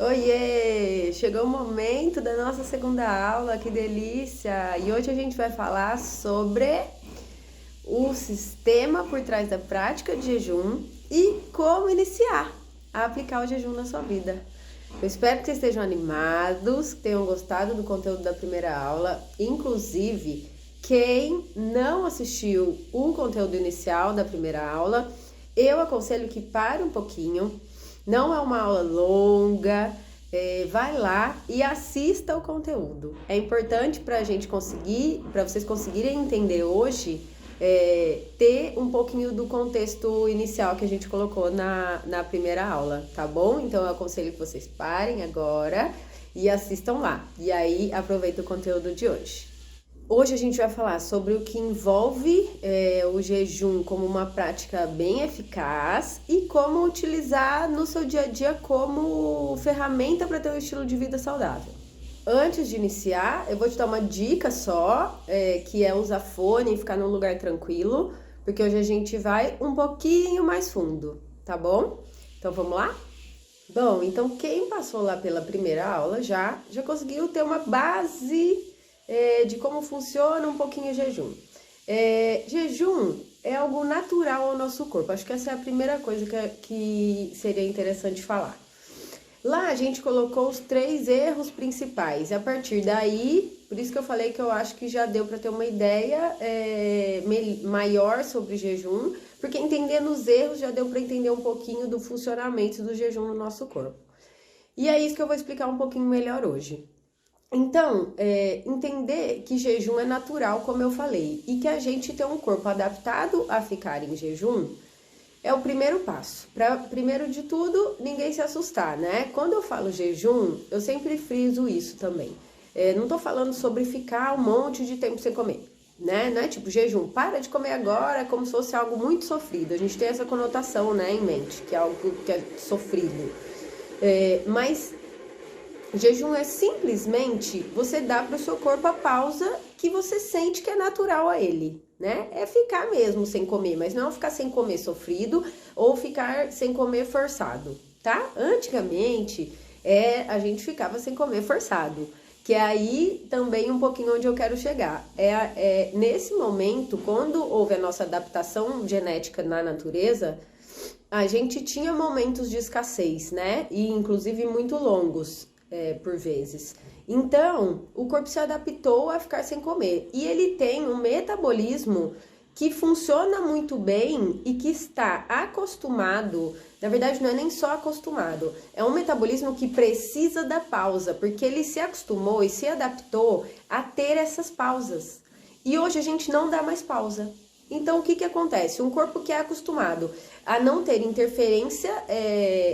Oiê! Chegou o momento da nossa segunda aula, que delícia! E hoje a gente vai falar sobre o sistema por trás da prática de jejum e como iniciar a aplicar o jejum na sua vida. Eu espero que vocês estejam animados, que tenham gostado do conteúdo da primeira aula. Inclusive, quem não assistiu o conteúdo inicial da primeira aula, eu aconselho que pare um pouquinho. Não é uma aula longa, vai lá e assista o conteúdo. É importante para a gente conseguir, para vocês conseguirem entender hoje, ter um pouquinho do contexto inicial que a gente colocou na primeira aula, tá bom? Então eu aconselho que vocês parem agora e assistam lá. E aí aproveita o conteúdo de hoje. Hoje a gente vai falar sobre o que envolve o jejum como uma prática bem eficaz e como utilizar no seu dia a dia como ferramenta para ter um estilo de vida saudável. Antes de iniciar, eu vou te dar uma dica só, que é usar fone e ficar num lugar tranquilo, porque hoje a gente vai um pouquinho mais fundo, tá bom? Então vamos lá? Bom, então quem passou lá pela primeira aula já conseguiu ter uma base de como funciona um pouquinho o jejum. Jejum é algo natural ao nosso corpo. Acho que essa é a primeira coisa que seria interessante falar. Lá a gente colocou os 3 erros principais. E a partir daí, por isso que eu falei que eu acho que já deu para ter uma ideia maior sobre jejum, porque entendendo os erros já deu para entender um pouquinho do funcionamento do jejum no nosso corpo. E é isso que eu vou explicar um pouquinho melhor hoje. Então, entender que jejum é natural, como eu falei, e que a gente tem um corpo adaptado a ficar em jejum é o primeiro passo. Para, primeiro de tudo, ninguém se assustar, né? Quando eu falo jejum, eu sempre friso isso também. Não tô falando sobre ficar um monte de tempo sem comer, né? Não é tipo jejum, para de comer agora, como se fosse algo muito sofrido. A gente tem essa conotação, né, em mente, que é algo que é sofrido. Mas jejum é simplesmente você dar para o seu corpo a pausa que você sente que é natural a ele, né? É ficar mesmo sem comer, mas não ficar sem comer sofrido ou ficar sem comer forçado, tá? Antigamente, a gente ficava sem comer forçado, que é aí também um pouquinho onde eu quero chegar. Nesse momento, quando houve a nossa adaptação genética na natureza, a gente tinha momentos de escassez, né? E inclusive muito longos. Por vezes. Então, o corpo se adaptou a ficar sem comer. E ele tem um metabolismo que funciona muito bem e que está acostumado, na verdade não é nem só acostumado, é um metabolismo que precisa da pausa, porque ele se acostumou e se adaptou a ter essas pausas. E hoje a gente não dá mais pausa. Então, o que acontece? Um corpo que é acostumado a não ter interferência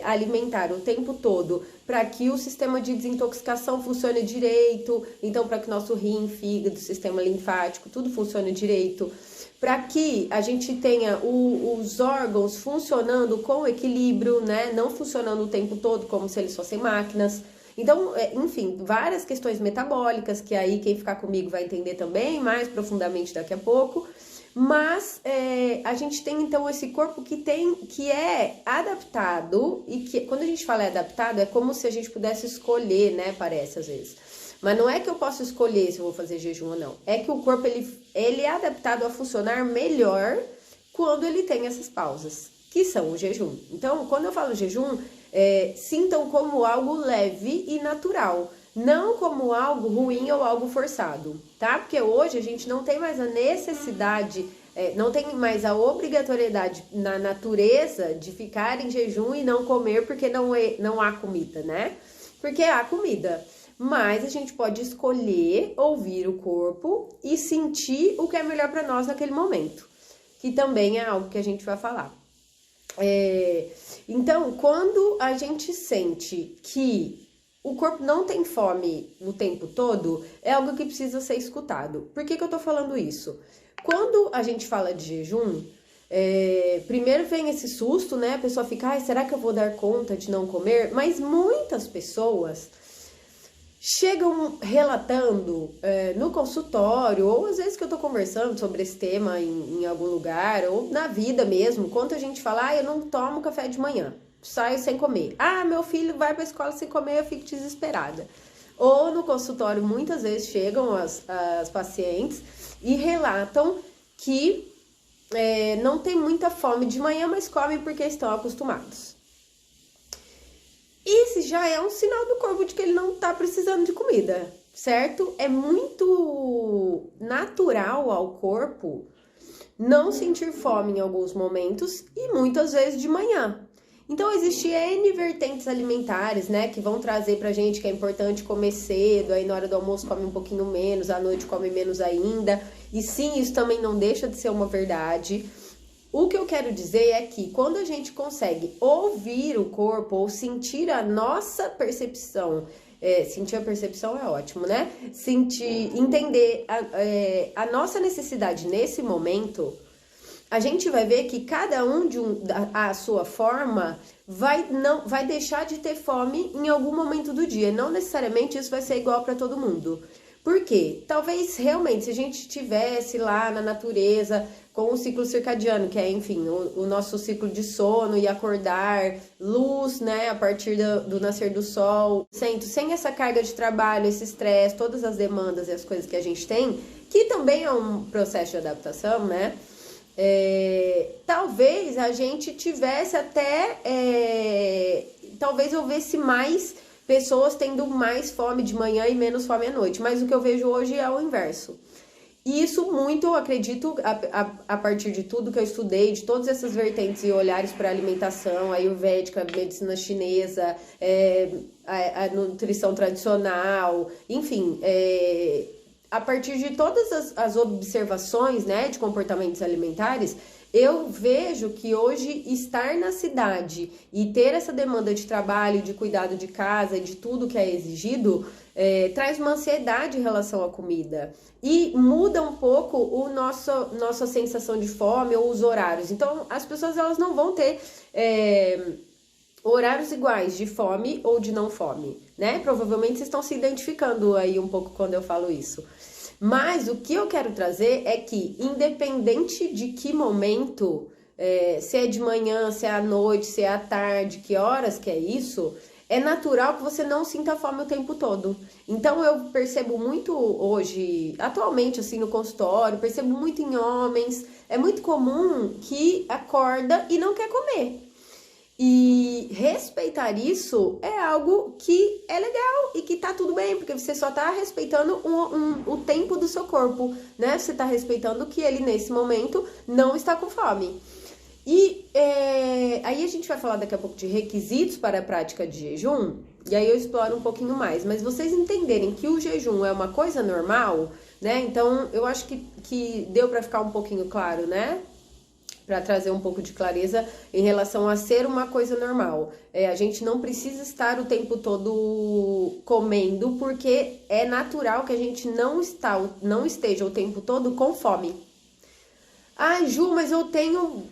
alimentar o tempo todo para que o sistema de desintoxicação funcione direito, então para que nosso rim, fígado, sistema linfático, tudo funcione direito, para que a gente tenha os órgãos funcionando com equilíbrio, né? Não funcionando o tempo todo como se eles fossem máquinas. Então, enfim, várias questões metabólicas, que aí quem ficar comigo vai entender também mais profundamente daqui a pouco. Mas a gente tem então esse corpo que é adaptado, e que quando a gente fala adaptado é como se a gente pudesse escolher, né? Parece às vezes. Mas não é que eu posso escolher se eu vou fazer jejum ou não. É que o corpo ele é adaptado a funcionar melhor quando ele tem essas pausas, que são o jejum. Então, quando eu falo jejum, sintam como algo leve e natural. Não como algo ruim ou algo forçado, tá? Porque hoje a gente não tem mais a necessidade, não tem mais a obrigatoriedade na natureza de ficar em jejum e não comer porque não há comida, né? Porque há comida, mas a gente pode escolher ouvir o corpo e sentir o que é melhor para nós naquele momento, que também é algo que a gente vai falar. Então, quando a gente sente que o corpo não tem fome o tempo todo, é algo que precisa ser escutado. Por que eu tô falando isso? Quando a gente fala de jejum, primeiro vem esse susto, né? A pessoa fica, será que eu vou dar conta de não comer? Mas muitas pessoas chegam relatando no consultório, ou às vezes que eu tô conversando sobre esse tema em algum lugar, ou na vida mesmo, quando a gente fala, eu não tomo café de manhã. saio sem comer. Ah, meu filho vai para a escola sem comer, eu fico desesperada. Ou no consultório, muitas vezes chegam as pacientes e relatam que não tem muita fome de manhã, mas comem porque estão acostumados. Esse já é um sinal do corpo de que ele não está precisando de comida, certo? É muito natural ao corpo não sentir fome em alguns momentos e muitas vezes de manhã. Então, existem N vertentes alimentares, né, que vão trazer pra gente que é importante comer cedo, aí na hora do almoço come um pouquinho menos, à noite come menos ainda. E sim, isso também não deixa de ser uma verdade. O que eu quero dizer é que quando a gente consegue ouvir o corpo ou sentir a nossa percepção, sentir a percepção é ótimo, né? Entender a nossa necessidade nesse momento, a gente vai ver que cada um a sua forma vai deixar de ter fome em algum momento do dia. Não necessariamente isso vai ser igual para todo mundo. Por quê? Talvez realmente se a gente estivesse lá na natureza com o ciclo circadiano, que é, enfim, o nosso ciclo de sono e acordar, luz, né, a partir do nascer do sol, sem essa carga de trabalho, esse estresse, todas as demandas e as coisas que a gente tem, que também é um processo de adaptação, né? Talvez a gente tivesse até, talvez houvesse mais pessoas tendo mais fome de manhã e menos fome à noite, mas o que eu vejo hoje é o inverso. E isso muito, eu acredito, a partir de tudo que eu estudei, de todas essas vertentes e olhares para a alimentação, a ayurvédica, a medicina chinesa, a nutrição tradicional, enfim, a partir de todas as observações, né, de comportamentos alimentares, eu vejo que hoje estar na cidade e ter essa demanda de trabalho, de cuidado de casa, de tudo que é exigido, traz uma ansiedade em relação à comida e muda um pouco nossa sensação de fome ou os horários. Então, as pessoas elas não vão ter horários iguais de fome ou de não fome, né? Provavelmente vocês estão se identificando aí um pouco quando eu falo isso. Mas o que eu quero trazer é que, independente de que momento, se é de manhã, se é à noite, se é à tarde, que horas que é isso, é natural que você não sinta fome o tempo todo. Então eu percebo muito hoje, atualmente assim no consultório, percebo muito em homens, é muito comum que acorda e não quer comer. E respeitar isso é algo que é legal e que tá tudo bem, porque você só tá respeitando o tempo do seu corpo, né? Você tá respeitando que ele, nesse momento, não está com fome. E aí a gente vai falar daqui a pouco de requisitos para a prática de jejum, e aí eu exploro um pouquinho mais. Mas vocês entenderem que o jejum é uma coisa normal, né? Então, eu acho que deu para ficar um pouquinho claro, né? Para trazer um pouco de clareza em relação a ser uma coisa normal. A gente não precisa estar o tempo todo comendo, porque é natural que a gente não esteja o tempo todo com fome. Ah, Ju, mas eu tenho...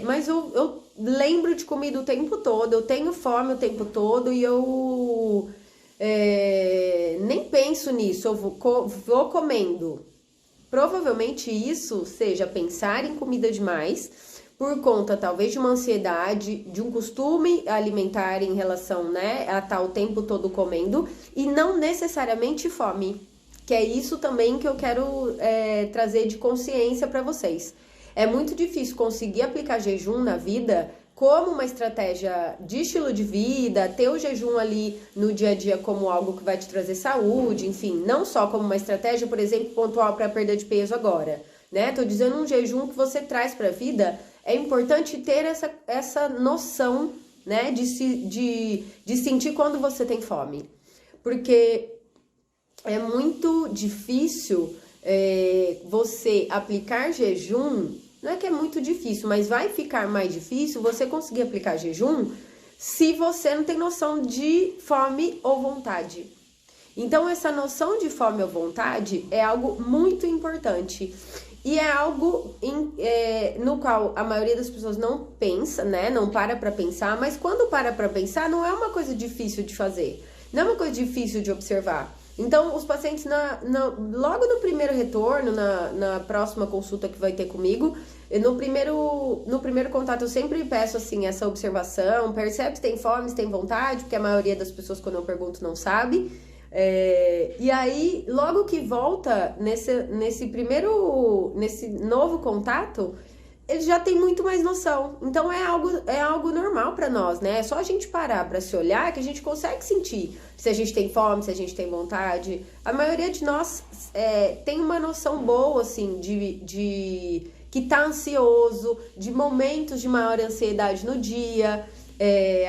mas eu lembro de comida o tempo todo, eu tenho fome o tempo todo e eu nem penso nisso, eu vou comendo. Provavelmente isso seja pensar em comida demais, por conta talvez de uma ansiedade, de um costume alimentar em relação, né, a estar o tempo todo comendo, e não necessariamente fome, que é isso também que eu quero trazer de consciência para vocês. É muito difícil conseguir aplicar jejum na vida como uma estratégia de estilo de vida, ter o jejum ali no dia a dia como algo que vai te trazer saúde, enfim, não só como uma estratégia, por exemplo, pontual para perda de peso agora, né? Tô dizendo um jejum que você traz para a vida, é importante ter essa noção, né, de sentir quando você tem fome, porque é muito difícil você aplicar jejum. Não é que é muito difícil, mas vai ficar mais difícil você conseguir aplicar jejum se você não tem noção de fome ou vontade. Então, essa noção de fome ou vontade é algo muito importante. E é algo no qual a maioria das pessoas não pensa, né? Não para pensar, mas quando para pensar, não é uma coisa difícil de fazer. Não é uma coisa difícil de observar. Então, os pacientes, logo no primeiro retorno, na próxima consulta que vai ter comigo, No primeiro contato eu sempre peço assim essa observação, percebe se tem fome, se tem vontade, porque a maioria das pessoas quando eu pergunto não sabe. E aí, logo que volta nesse novo contato, ele já tem muito mais noção. Então é algo normal para nós, né? É só a gente parar para se olhar que a gente consegue sentir se a gente tem fome, se a gente tem vontade. A maioria de nós tem uma noção boa, assim, de que tá ansioso, de momentos de maior ansiedade no dia.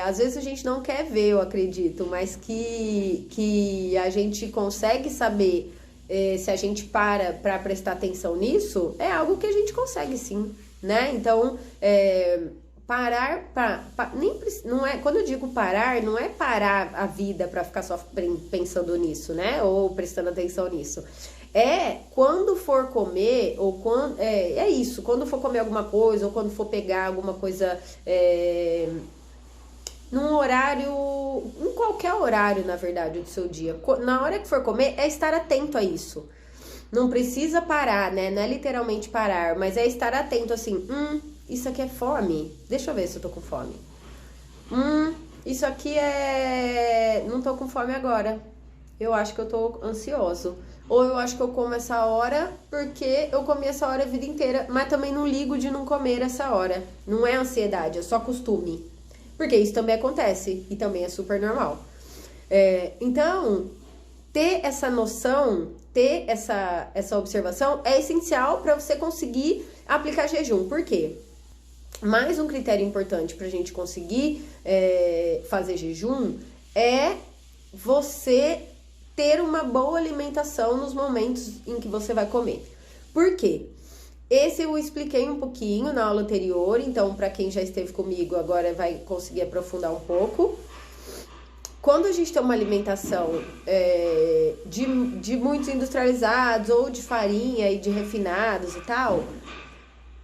Às vezes a gente não quer ver, eu acredito, mas que a gente consegue saber se a gente para prestar atenção nisso, é algo que a gente consegue sim, né? Então, parar, não é, quando eu digo parar, não é parar a vida para ficar só pensando nisso, né? Ou prestando atenção nisso. Quando for comer, ou quando. Isso, quando for comer alguma coisa, ou quando for pegar alguma coisa. Num horário, em qualquer horário, na verdade, do seu dia. Na hora que for comer, é estar atento a isso. Não precisa parar, né? Não é literalmente parar, mas é estar atento assim, isso aqui é fome? Deixa eu ver se eu tô com fome. Isso aqui não tô com fome agora. Eu acho que eu tô ansioso. Ou eu acho que eu como essa hora porque eu comi essa hora a vida inteira, mas também não ligo de não comer essa hora. Não é ansiedade, é só costume. Porque isso também acontece e também é super normal. Então, ter essa noção, ter essa observação é essencial para você conseguir aplicar jejum. Por quê? Mais um critério importante para a gente conseguir fazer jejum é você ter uma boa alimentação nos momentos em que você vai comer. Por quê? Esse eu expliquei um pouquinho na aula anterior, então para quem já esteve comigo agora vai conseguir aprofundar um pouco. Quando a gente tem uma alimentação de muitos industrializados ou de farinha e de refinados e tal,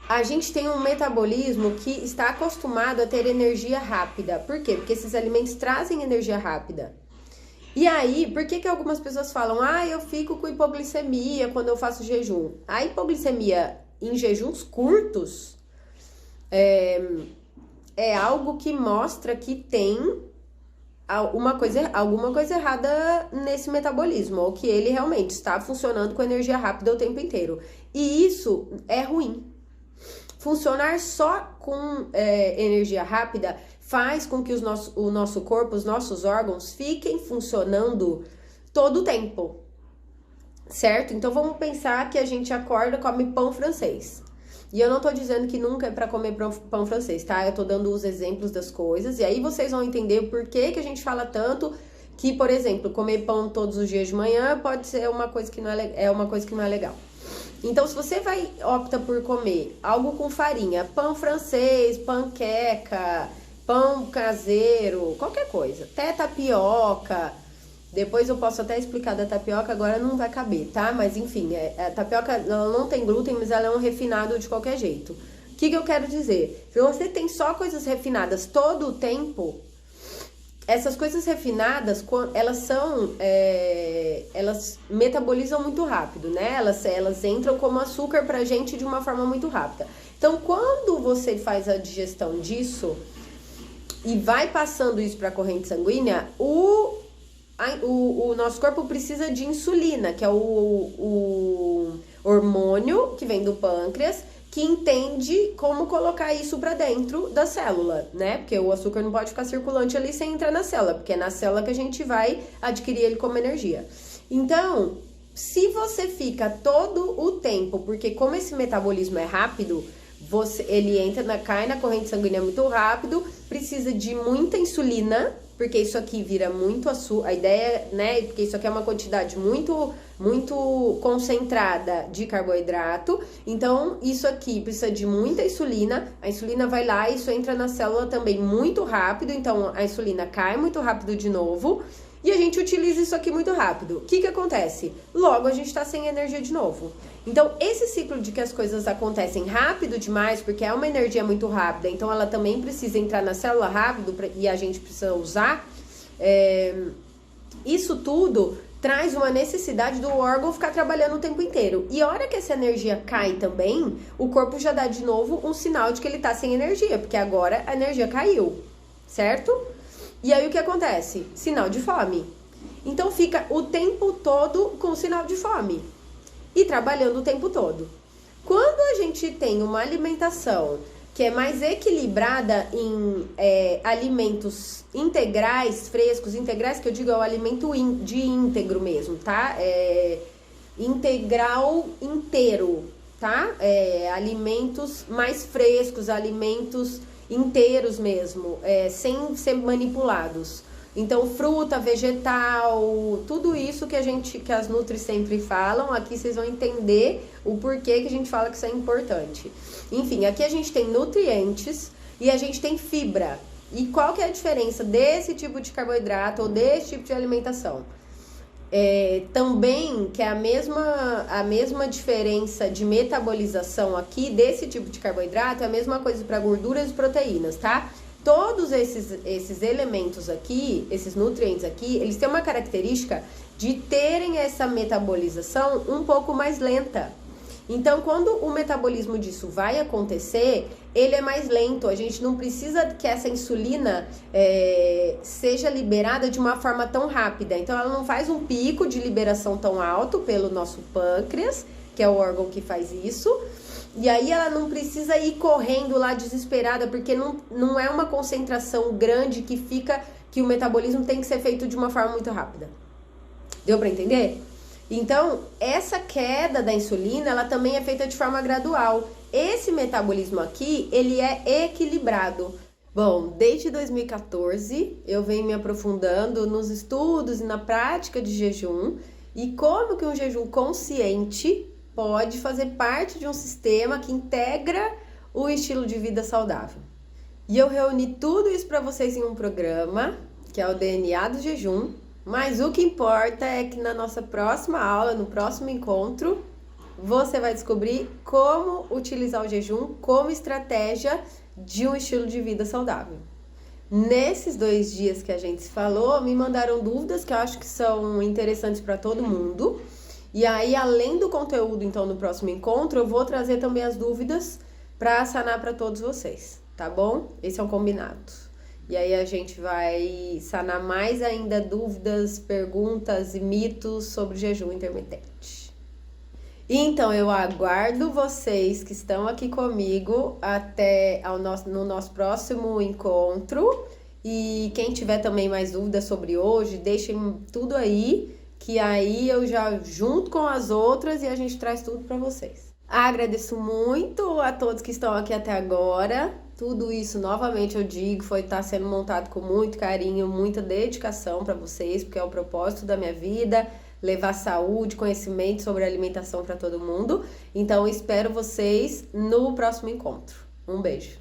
a gente tem um metabolismo que está acostumado a ter energia rápida. Por quê? Porque esses alimentos trazem energia rápida. E aí, por que algumas pessoas falam, eu fico com hipoglicemia quando eu faço jejum? A hipoglicemia em jejuns curtos é algo que mostra que tem alguma coisa errada nesse metabolismo, ou que ele realmente está funcionando com energia rápida o tempo inteiro. E isso é ruim. Funcionar só com energia rápida faz com que o nosso corpo, os nossos órgãos fiquem funcionando todo o tempo, certo? Então vamos pensar que a gente acorda e come pão francês. E eu não tô dizendo que nunca é pra comer pão francês, tá? Eu tô dando os exemplos das coisas, e aí vocês vão entender por que a gente fala tanto que, por exemplo, comer pão todos os dias de manhã pode ser uma coisa que não é legal. Então, se você opta por comer algo com farinha, pão francês, panqueca, pão caseiro, qualquer coisa, até tapioca, depois eu posso até explicar da tapioca, agora não vai caber, tá? Mas enfim, a tapioca ela não tem glúten, mas ela é um refinado de qualquer jeito. O que eu quero dizer? Se você tem só coisas refinadas todo o tempo, essas coisas refinadas, elas metabolizam muito rápido, né? Elas entram como açúcar pra gente de uma forma muito rápida. Então, quando você faz a digestão disso e vai passando isso pra corrente sanguínea, o nosso corpo precisa de insulina, que é o hormônio que vem do pâncreas, que entende como colocar isso para dentro da célula, né? Porque o açúcar não pode ficar circulante ali sem entrar na célula, porque é na célula que a gente vai adquirir ele como energia. Então, se você fica todo o tempo, porque como esse metabolismo é rápido, ele cai na corrente sanguínea muito rápido, precisa de muita insulina, porque isso aqui vira muito açúcar, a ideia, né, porque isso aqui é uma quantidade muito concentrada de carboidrato, então isso aqui precisa de muita insulina, a insulina vai lá e isso entra na célula também muito rápido, então a insulina cai muito rápido de novo, e a gente utiliza isso aqui muito rápido. O que acontece? Logo a gente tá sem energia de novo. Então, esse ciclo de que as coisas acontecem rápido demais, porque é uma energia muito rápida, então ela também precisa entrar na célula rápido e a gente precisa usar, isso tudo traz uma necessidade do órgão ficar trabalhando o tempo inteiro. E a hora que essa energia cai também, o corpo já dá de novo um sinal de que ele tá sem energia, porque agora a energia caiu, certo? E aí o que acontece? Sinal de fome. Então fica o tempo todo com sinal de fome e trabalhando o tempo todo. Quando a gente tem uma alimentação que é mais equilibrada em alimentos integrais, frescos, integrais, que eu digo é o alimento de íntegro mesmo, tá? Integral inteiro, tá? Alimentos mais frescos, alimentos inteiros mesmo, sem ser manipulados. Então, fruta, vegetal, tudo isso que as Nutri sempre falam, aqui vocês vão entender o porquê que a gente fala que isso é importante. Enfim, aqui a gente tem nutrientes e a gente tem fibra. E qual que é a diferença desse tipo de carboidrato ou desse tipo de alimentação? Também que é a mesma diferença de metabolização aqui desse tipo de carboidrato, é a mesma coisa para gorduras e proteínas, tá? Todos esses elementos aqui, esses nutrientes aqui, eles têm uma característica de terem essa metabolização um pouco mais lenta. Então, quando o metabolismo disso vai acontecer, ele é mais lento. A gente não precisa que essa insulina seja liberada de uma forma tão rápida. Então, ela não faz um pico de liberação tão alto pelo nosso pâncreas, que é o órgão que faz isso. E aí ela não precisa ir correndo lá desesperada, porque não é uma concentração grande que o metabolismo tem que ser feito de uma forma muito rápida. Deu pra entender? Então, essa queda da insulina, ela também é feita de forma gradual. Esse metabolismo aqui, ele é equilibrado. Bom, desde 2014, eu venho me aprofundando nos estudos e na prática de jejum e como que um jejum consciente pode fazer parte de um sistema que integra o estilo de vida saudável. E eu reuni tudo isso para vocês em um programa, que é o DNA do Jejum, mas o que importa é que na nossa próxima aula, no próximo encontro, você vai descobrir como utilizar o jejum como estratégia de um estilo de vida saudável. Nesses 2 dias que a gente se falou, me mandaram dúvidas que eu acho que são interessantes para todo mundo. E aí, além do conteúdo, então, no próximo encontro, eu vou trazer também as dúvidas para sanar para todos vocês, tá bom? Esse é um combinado. E aí a gente vai sanar mais ainda dúvidas, perguntas e mitos sobre o jejum intermitente. Então, eu aguardo vocês que estão aqui comigo no nosso próximo encontro. E quem tiver também mais dúvidas sobre hoje, deixem tudo aí, que aí eu já junto com as outras e a gente traz tudo para vocês. Agradeço muito a todos que estão aqui até agora. Tudo isso, novamente eu digo, tá sendo montado com muito carinho, muita dedicação para vocês, porque é o propósito da minha vida, levar saúde, conhecimento sobre alimentação para todo mundo. Então, espero vocês no próximo encontro. Um beijo.